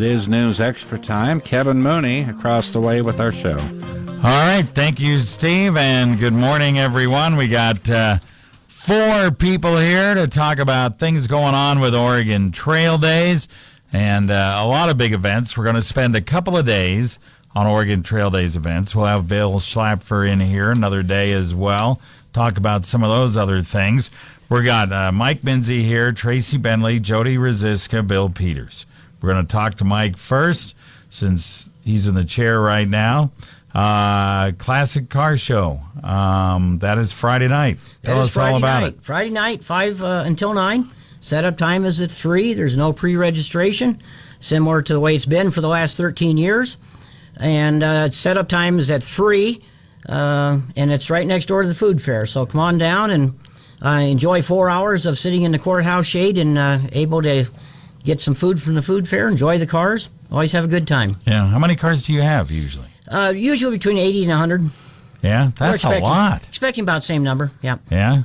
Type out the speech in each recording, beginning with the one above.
It is News Extra time. Kevin Mooney across the way with our show. All right. Thank you, Steve, and good morning, everyone. We got 4 people here to talk about things going on with Oregon Trail Days and a lot of big events. We're going to spend a couple of days on Oregon Trail Days events. We'll have Bill Schlapfer in here another day as well, talk about some of those other things. We got Mike Minzey here, Tracey Bentley, Jodi Ruzicka, Bill Peters. We're going to talk to Mike first since he's in the chair right now. Classic Car Show. That is Friday night. Tell us all about it. Friday night, 5 until 9. Setup time is at 3. There's no pre-registration, similar to the way it's been for the last 13 years. And setup time is at 3, and it's right next door to the food fair. So come on down and enjoy 4 hours of sitting in the courthouse shade and able to get some food from the food fair, enjoy the cars. Always have a good time. Yeah. How many cars do you have usually? Usually between 80 and 100. Yeah, that's a lot. Expecting about the same number, yeah. Yeah?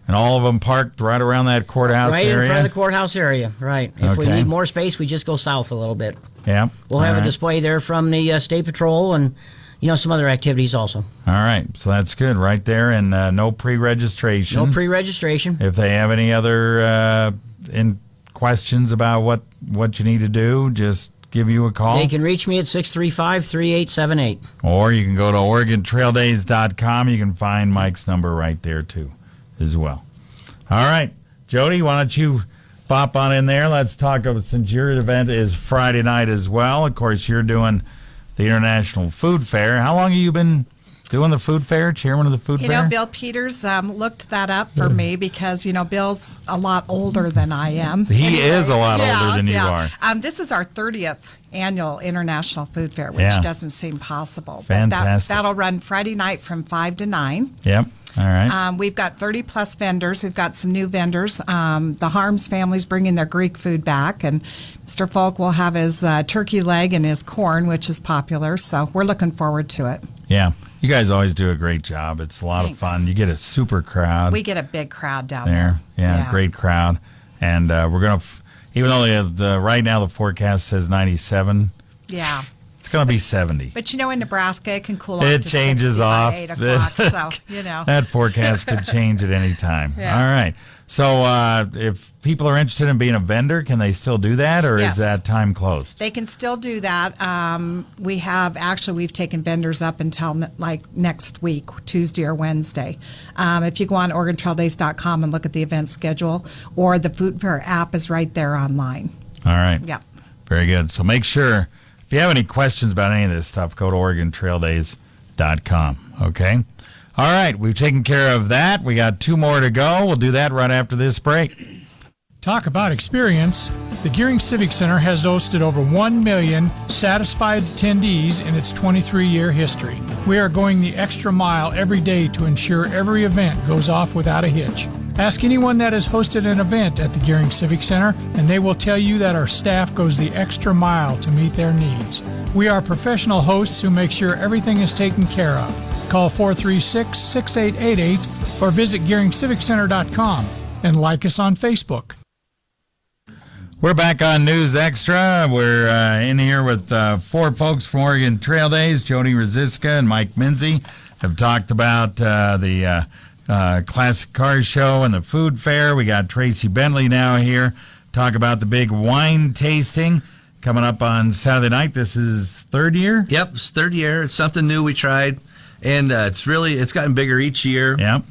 And all of them parked right around that courthouse area? Right in front of the courthouse area, right. If we need more space, we just go south a little bit. Yeah. We'll have a display there from the State Patrol and, some other activities also. All right, so that's good right there, and no pre-registration. No pre-registration. If they have any other questions about what you need to do, just give you a call. They can reach me at 635-3878. Or you can go to OregonTrailDays.com. You can find Mike's number right there, too, as well. All right. Jodi, why don't you pop on in there? Let's talk about, since your event is Friday night as well. Of course, you're doing the International Food Fair. How long have you been doing the food fair, chairman of the food fair? Bill Peters looked that up for me because, Bill's a lot older than I am. He is a lot older than you are. This is our 30th annual International Food Fair, which doesn't seem possible. Fantastic. But that'll run Friday night from 5 to 9. Yep. All right. We've got 30-plus vendors. We've got some new vendors. The Harms family's bringing their Greek food back, and Mr. Folk will have his turkey leg and his corn, which is popular. So we're looking forward to it. Yeah. You guys always do a great job. It's a lot of fun. You get a super crowd. We get a big crowd down there. Yeah, great crowd. And we're going to, even though right now the forecast says 97. Yeah. It's going to be 70. But in Nebraska, it can cool off to changes 60 off. By 8 o'clock, so, That forecast could change at any time. Yeah. All right. So if people are interested in being a vendor, can they still do that, or is that time closed? They can still do that. We've taken vendors up until next week, Tuesday or Wednesday. If you go on OregonTrailDays.com and look at the event schedule, or the Food Fair app is right there online. All right. Yep. Very good. So make sure, if you have any questions about any of this stuff, go to OregonTrailDays.com. Okay? All right, we've taken care of that. We got 2 more to go. We'll do that right after this break. Talk about experience. The Gearing Civic Center has hosted over 1 million satisfied attendees in its 23-year history. We are going the extra mile every day to ensure every event goes off without a hitch. Ask anyone that has hosted an event at the Gearing Civic Center, and they will tell you that our staff goes the extra mile to meet their needs. We are professional hosts who make sure everything is taken care of. Call 436-6888 or visit GearingCivicCenter.com and like us on Facebook. We're back on News Extra. We're in here with 4 folks from Oregon Trail Days. Jodi Ruzicka and Mike Minzey have talked about the Classic Car Show and the food fair. We got Tracey Bentley now here. Talk about the big wine tasting coming up on Saturday night. This is 3rd year? Yep, it's 3rd year. It's something new we tried. And it's gotten bigger each year. Yep.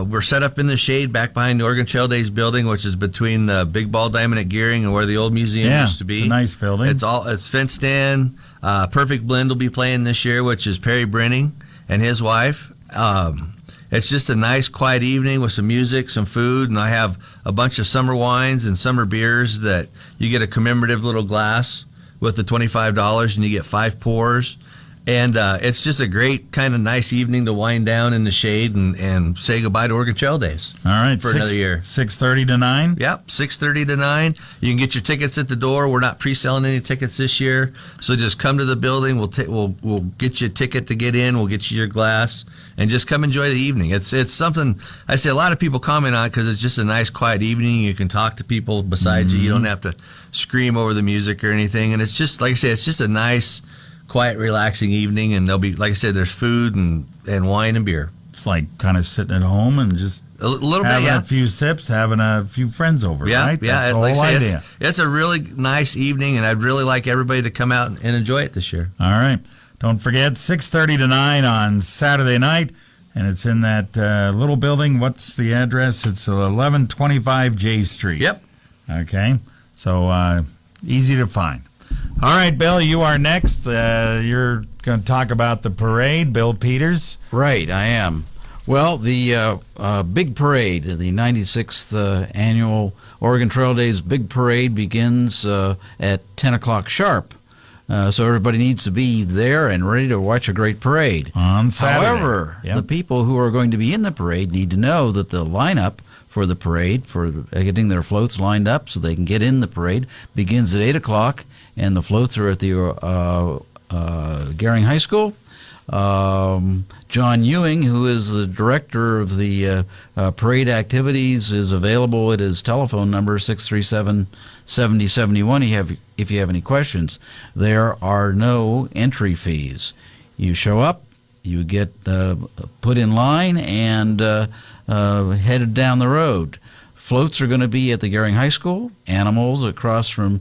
We're set up in the shade back behind the Oregon Trail Days building, which is between the Big Ball Diamond at Gearing and where the old museum used to be. It's a nice building. It's fenced in. Perfect Blend will be playing this year, which is Perry Brenning and his wife. It's just a nice, quiet evening with some music, some food, and I have a bunch of summer wines and summer beers that you get a commemorative little glass with the $25, and you get 5 pours. And it's just a great kind of nice evening to wind down in the shade and say goodbye to Oregon Trail Days. All right. For another year. 6:30 to 9? Yep, 6:30 to 9. You can get your tickets at the door. We're not pre-selling any tickets this year. So just come to the building. We'll get you a ticket to get in. We'll get you your glass. And just come enjoy the evening. It's something, I say a lot of people comment on because it's just a nice, quiet evening. You can talk to people besides you. You don't have to scream over the music or anything. And it's just, like I say, it's just a nice, quiet, relaxing evening, and there'll be, like I said, there's food and wine and beer. It's like kind of sitting at home and just a little having bit, yeah. a few sips, having a few friends over, right? Yeah, That's the like whole I say, idea. It's a really nice evening, and I'd really like everybody to come out and enjoy it this year. All right. Don't forget, 6:30 to 9 on Saturday night, and it's in that little building. What's the address? It's 1125 J Street. Yep. Okay. So easy to find. All right, Bill, you are next. You're going to talk about the parade, Bill Peters. Right, I am. Well, the big parade, the 96th annual Oregon Trail Days big parade begins at 10 o'clock sharp. So everybody needs to be there and ready to watch a great parade. On Saturday. However, Yep. the people who are going to be in the parade need to know that the lineup for the parade, for getting their floats lined up so they can get in the parade, begins at 8 o'clock, and the floats are at the Gehring High School. John Ewing, who is the director of the parade activities, is available at his telephone number, 637-7071, if you have any questions. There are no entry fees. You show up, you get put in line, and headed down the road. Floats are going to be at the Gehring High School, animals across from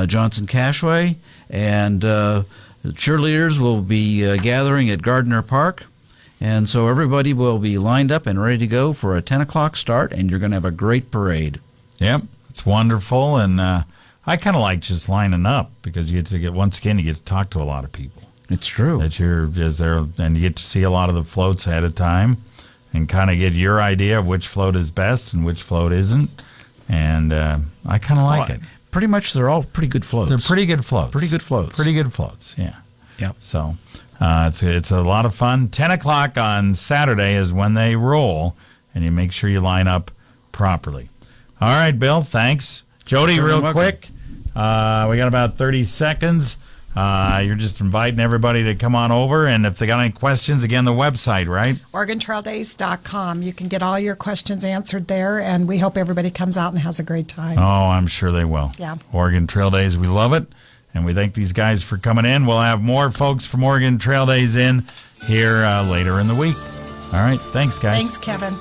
Johnson Cashway, and the cheerleaders will be gathering at Gardner Park. And so everybody will be lined up and ready to go for a 10 o'clock start, and you're going to have a great parade. Yep, it's wonderful, and I kind of like just lining up because you get to talk to a lot of people. It's true. That you're just there, and you get to see a lot of the floats ahead of time, and kind of get your idea of which float is best and which float isn't. And I kind of like it. Pretty much, they're all pretty good floats. They're pretty good floats. Pretty good floats. Pretty good floats. Yeah. Yep. So it's a lot of fun. 10 o'clock on Saturday is when they roll, and you make sure you line up properly. All right, Bill. Thanks, Jodi. You're Real welcome. quick, we got about 30 seconds. You're just inviting everybody to come on over, and if they got any questions, again, the website, right? OregonTrailDays.com. You can get all your questions answered there, and we hope everybody comes out and has a great time. Oh, I'm sure they will. Yeah. Oregon Trail Days, we love it, and we thank these guys for coming in. We'll have more folks from Oregon Trail Days in here later in the week. All right, thanks, guys. Thanks, Kevin.